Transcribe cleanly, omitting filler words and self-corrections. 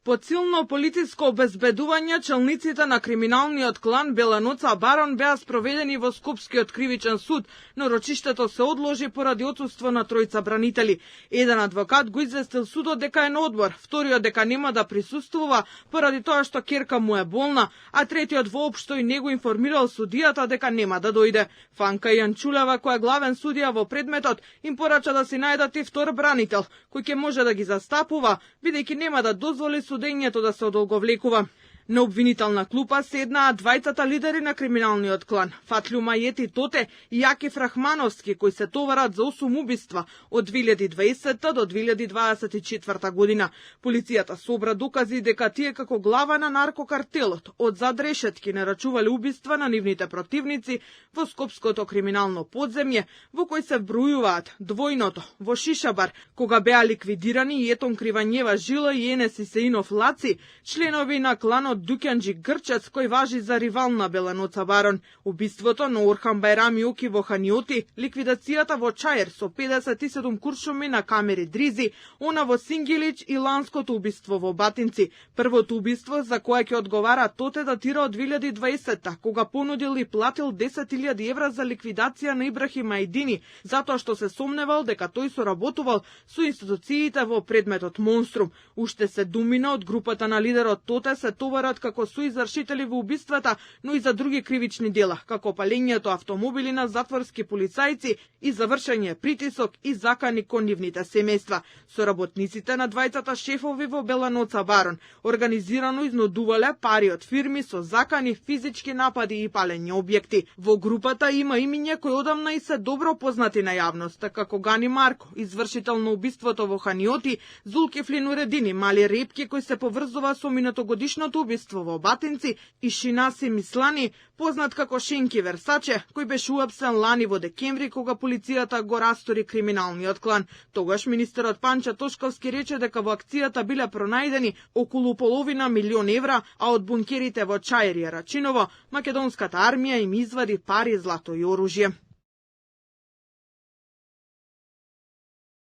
Под силно полициско обезбедување, челниците на криминалниот клан Беланоца Барон беа спроведени во Скопскиот кривичен суд, но рочиштето се одложи поради отсуство на тројца бранители. Еден адвокат го известил судот дека е на одмор, вториот дека нема да присуствува поради тоа што ќерка му е болна, а третиот воопшто и не го информирал судијата дека нема да дојде. Фанка Јанчулева, која е главен судија во предметот, им порача да си најдат и втор бранител, кој ќе може да ги застапува, бидејќи нема да дозволи судењето да се одолговлекува. На обвинителна клупа седнаа двајцата лидери на криминалниот клан, Фатлю Мајети Тоте и Јакиф Рахмановски, кои се товарат за 8 убиства од 2020 до 2024 година. Полицијата собра докази дека тие како глава на наркокартелот од зад решетки нарачувале убиства на нивните противници во Скопското криминално подземје, во кој се вбројуваат Двојното во Шишабар, кога беа ликвидирани Јетон Кривањева Жила и Енес Исеинов Лаци, членови на кланот Дукјанџи Грчец, кој важи за ривал на Беланоца Барон, убиството на Орхан Бајрами Оки во Ханиоти, ликвидацијата во Чаер со 57 куршуми на Камери Дризи, она во Сингилич и ланското убиство во Батинци. Првото убиство за кое ќе одговара Тоте датира од 2020-та, кога понудил и платил 10.000 евра за ликвидација на Ибрахим Ајдини, затоа што се сомневал дека тој соработувал со институциите во предметот Монструм. Уште 7 мина од групата на лидерот Тоте се товарат како соизвршители во убиствата, но и за други кривични дела, како палењето автомобили на затворски полицајци и завршење притисок и закани кон нивните семејства. Соработниците на двајцата шефови во Беланоца Барон организирано изнудувале пари од фирми со закани, физички напади и палење објекти. Во групата има имиња кои одамна и се добро познати на јавноста, како Гани Марко, извршител на убиството во Ханиоти, Зулкифлин Уредини, Мали Репки кој се поврзува со минатогодишното убиство во Батинци и Шинаси Мислани, познат како Шинки Версаче, кој беше уапсен лани во декември кога полицијата го растори криминалниот клан. Тогаш министерот Панча Тошковски рече дека во акцијата биле пронајдени околу половина милион евра, а од бункерите во Чаер и Рачиново македонската армија им извади пари, злато и оружје.